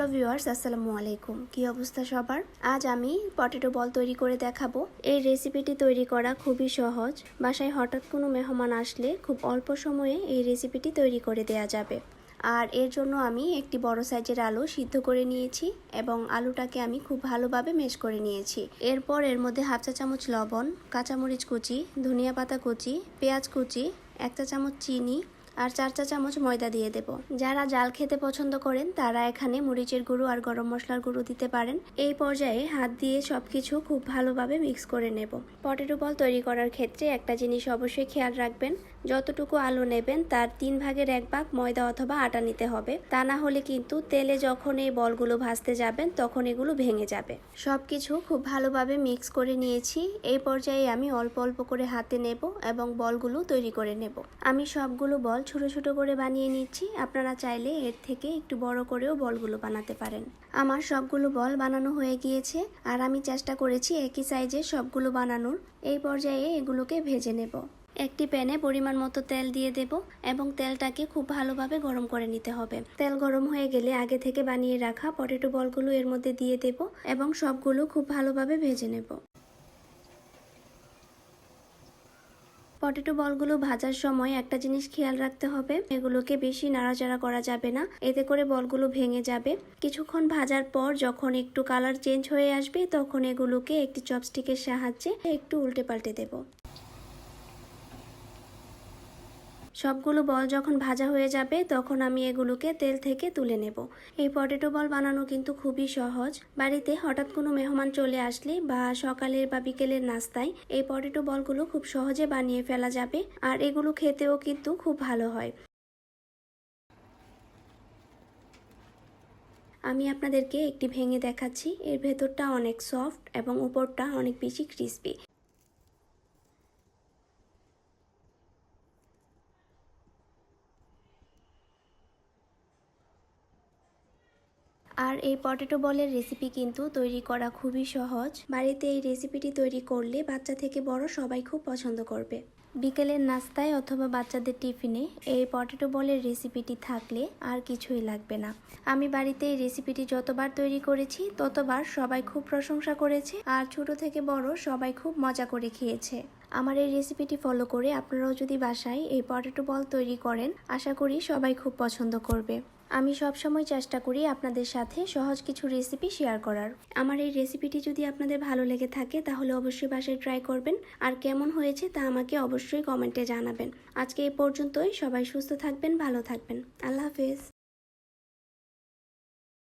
Hello viewers, আসসালামু আলাইকুম। কি অবস্থা সবার? আজ আমি পটেটো বল তৈরি করে দেখাবো। এই রেসিপিটি তৈরি করা খুবই সহজ। বাসায় হঠাৎ কোনো মেহমান আসলে খুব অল্প সময়ে এই রেসিপিটি তৈরি করে দেয়া যাবে। আর এর জন্য আমি একটি বড় সাইজের আলু সিদ্ধ করে নিয়েছি এবং আলুটাকে আমি খুব ভালোভাবে ম্যাশ করে নিয়েছি। এরপর এর মধ্যে হাফ চা চামচ লবণ, কাঁচামরিচ কুচি, ধনিয়া পাতা কুচি, পেঁয়াজ কুচি, 1 চা চামচ চিনি আর 4 চা চামচ ময়দা দিয়ে দেব। যারা জাল খেতে পছন্দ করেন তারা এখানে মরিচের গুঁড়ো আর গরম মশলার গুঁড়ো দিতে পারেন। এই পর্যায়ে হাত দিয়ে সবকিছু খুব ভালোভাবে মিক্স করে নেব। পটেটো বল তৈরি করার ক্ষেত্রে একটা জিনিস অবশ্যই খেয়াল রাখবেন, যতটুকু আলু নেবেন তার 3 ভাগের 1 ভাগ ময়দা অথবা আটা নিতে হবে। তা না হলে কিন্তু তেলে যখন এই বলগুলো ভাজতে যাবেন তখন এগুলো ভেঙে যাবে। সবকিছু খুব ভালোভাবে মিক্স করে নিয়েছি। এই পর্যায়ে আমি অল্প অল্প করে হাতে নেব এবং বলগুলো তৈরি করে নেব। আমি সবগুলো বল ছোট ছোট করে বানিয়ে নিচ্ছি। আপনারা চাইলে এর থেকে একটু বড় করেও বলগুলো বানাতে পারেন। আমার সবগুলো বল বানানো হয়ে গিয়েছে আর আমি চেষ্টা করেছি একই সাইজের সবগুলো বানানোর। এই পর্যায়ে এগুলোকে ভেজে নেব। একটি প্যানে পরিমাণ মতো তেল দিয়ে দেব এবং তেলটাকে খুব ভালোভাবে গরম করে নিতে হবে। তেল গরম হয়ে গেলে আগে থেকে বানিয়ে রাখা পটেটো বলগুলো এর মধ্যে দিয়ে দেব এবং সবগুলো খুব ভালোভাবে ভেজে নেব। পটেটো বলগুলো ভাজার সময় একটা জিনিস খেয়াল রাখতে হবে, এগুলোকে বেশি নাড়াচাড়া করা যাবে না, এতে করে বলগুলো ভেঙে যাবে। কিছুক্ষণ ভাজার পর যখন একটু কালার চেঞ্জ হয়ে আসবে তখন এগুলোকে একটি চপস্টিকের সাহায্যে একটু উল্টে পাল্টে দেব। সবগুলো বল যখন ভাজা হয়ে যাবে তখন আমি এগুলোকে তেল থেকে তুলে নেব। এই পটেটো বল বানানো কিন্তু খুবই সহজ। বাড়িতে হঠাৎ কোনো মেহমান চলে আসলে বা সকালের বা বিকেলের নাস্তায় এই পটেটো বলগুলো খুব সহজে বানিয়ে ফেলা যাবে আর এগুলো খেতেও কিন্তু খুব ভালো হয়। আমি আপনাদেরকে একটি ভেঙে দেখাচ্ছি। এর ভেতরটা অনেক সফট এবং উপরটা অনেক বেশি ক্রিস্পি। আর এই পটেটো বলের রেসিপি কিন্তু তৈরি করা খুবই সহজ। বাড়িতে এই রেসিপিটি তৈরি করলে বাচ্চা থেকে বড় সবাই খুব পছন্দ করবে। বিকেলের নাস্তায় অথবা বাচ্চাদের টিফিনে এই পটেটো বলের রেসিপিটি থাকলে আর কিছুই লাগবে না। আমি বাড়িতে এই রেসিপিটি যতবার তৈরি করেছি ততবার সবাই খুব প্রশংসা করেছে আর ছোট থেকে বড় সবাই খুব মজা করে খেয়েছে। আমার এই রেসিপিটি ফলো করে আপনারাও যদি বাসায় এই পটেটো বল তৈরি করেন, আশা করি সবাই খুব পছন্দ করবে। আমি সবসময় চেষ্টা করি আপনাদের সাথে সহজ কিছু রেসিপি শেয়ার করার। আমার এই রেসিপিটি যদি আপনাদের ভালো লেগে থাকে তাহলে অবশ্যই বাসায় ট্রাই করবেন আর কেমন হয়েছে তা আমাকে অবশ্যই কমেন্টে জানাবেন। আজকে এই পর্যন্তই। সবাই সুস্থ থাকবেন, ভালো থাকবেন। আল্লাহ হাফেজ।